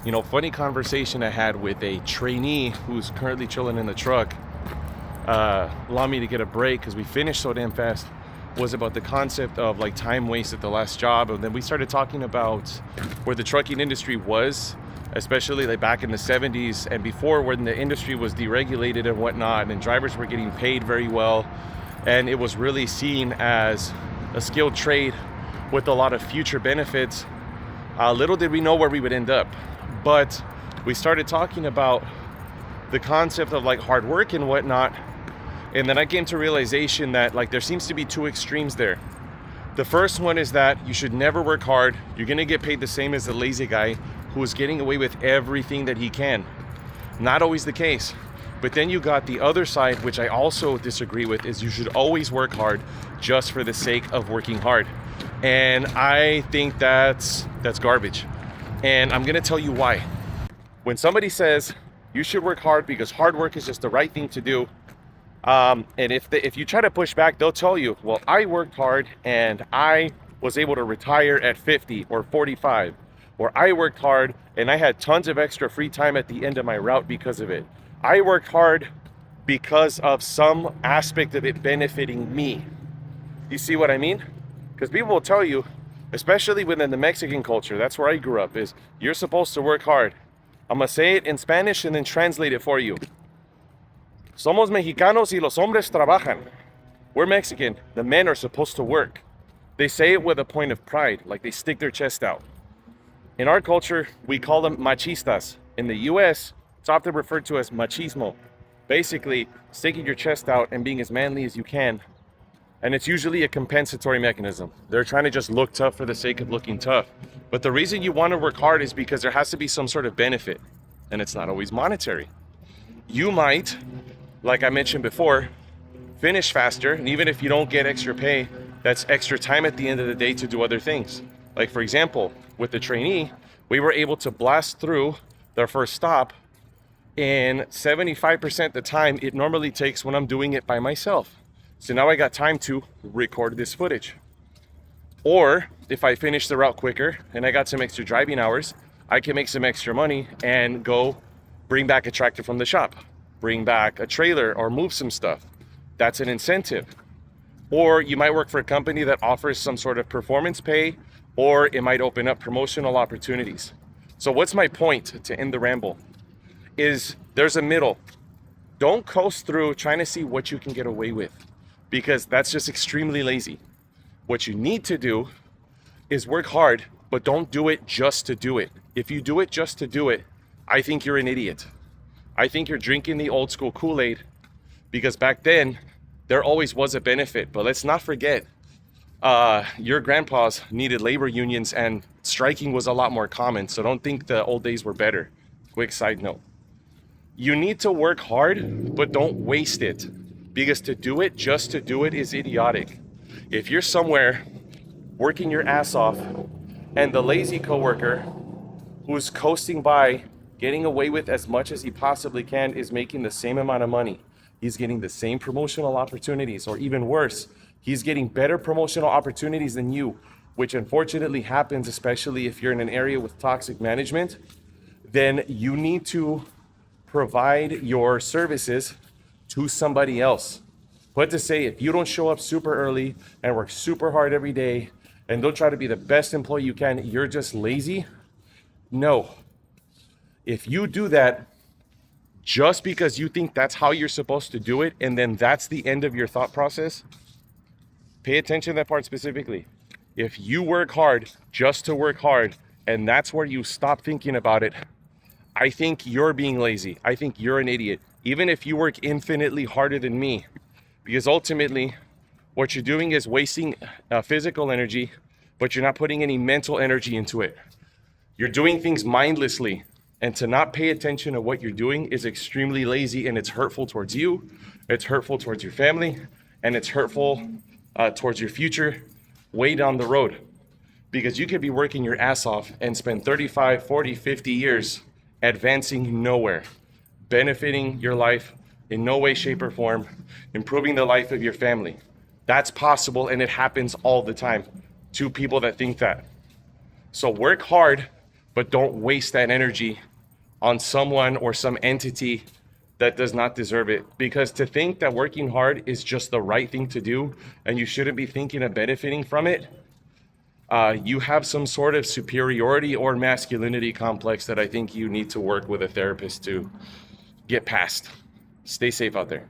Funny conversation I had with a trainee who's currently chilling in the truck, allowed me to get a break because we finished so damn fast, was about the concept of like time waste at the last job. And then we started talking about where the trucking industry was, especially like back in the 70s and before, when the industry was deregulated and whatnot, and drivers were getting paid very well. And it was really seen as a skilled trade with a lot of future benefits. Little did we know where we would end up. But we started talking about the concept of like hard work and whatnot. And then I came to realization that like there seems to be two extremes there. The first one is that you should never work hard. You're gonna get paid the same as the lazy guy who is getting away with everything that he can. Not always the case. But then you got the other side, which I also disagree with, is you should always work hard just for the sake of working hard. And I think that's garbage. And I'm gonna tell you why. When somebody says you should work hard because hard work is just the right thing to do, and if you try to push back, they'll tell you, well, I worked hard and I was able to retire at 50 or 45, or I worked hard and I had tons of extra free time at the end of my route because of it. I worked hard because of some aspect of it benefiting me. You see what I mean? Because people will tell you, especially within the Mexican culture, that's where I grew up, is you're supposed to work hard. I'm gonna say it in Spanish and then translate it for you. Somos mexicanos y los hombres trabajan. We're Mexican. The men are supposed to work. They say it with a point of pride, like they stick their chest out. In our culture, we call them machistas. In the US, it's often referred to as machismo. Basically, sticking your chest out and being as manly as you can. And it's usually a compensatory mechanism. They're trying to just look tough for the sake of looking tough. But the reason you want to work hard is because there has to be some sort of benefit. And it's not always monetary. You might, like I mentioned before, finish faster. And even if you don't get extra pay, that's extra time at the end of the day to do other things. Like for example, with the trainee, we were able to blast through their first stop in 75% the time it normally takes when I'm doing it by myself. So now I got time to record this footage. Or if I finish the route quicker and I got some extra driving hours, I can make some extra money and go bring back a tractor from the shop, bring back a trailer or move some stuff. That's an incentive. Or you might work for a company that offers some sort of performance pay, or it might open up promotional opportunities. So what's my point to end the ramble? Is there's a middle. Don't coast through trying to see what you can get away with, because that's just extremely lazy. What you need to do is work hard, but don't do it just to do it. If you do it just to do it, I think you're an idiot. I think you're drinking the old school Kool-Aid, because back then there always was a benefit. But let's not forget, your grandpas needed labor unions and striking was a lot more common. So don't think the old days were better. Quick side note. You need to work hard, but don't waste it. Because to do it just to do it is idiotic. If you're somewhere working your ass off and the lazy coworker who's coasting by, getting away with as much as he possibly can, is making the same amount of money, he's getting the same promotional opportunities, or even worse, he's getting better promotional opportunities than you, which unfortunately happens, especially if you're in an area with toxic management, then you need to provide your services to somebody else. But to say, if you don't show up super early and work super hard every day and don't try to be the best employee you can, you're just lazy. No. If you do that just because you think that's how you're supposed to do it, and then that's the end of your thought process, pay attention to that part specifically. If you work hard just to work hard, and that's where you stop thinking about it, I think you're being lazy. I think you're an idiot. Even if you work infinitely harder than me, because ultimately what you're doing is wasting physical energy, but you're not putting any mental energy into it. You're doing things mindlessly, and to not pay attention to what you're doing is extremely lazy, and it's hurtful towards you, it's hurtful towards your family, and it's hurtful towards your future way down the road. Because you could be working your ass off and spend 35, 40, 50 years advancing nowhere, benefiting your life in no way, shape, or form, improving the life of your family. That's possible, and it happens all the time to people that think that. So work hard, but don't waste that energy on someone or some entity that does not deserve it. Because to think that working hard is just the right thing to do and you shouldn't be thinking of benefiting from it, you have some sort of superiority or masculinity complex that I think you need to work with a therapist to get past. Stay safe out there.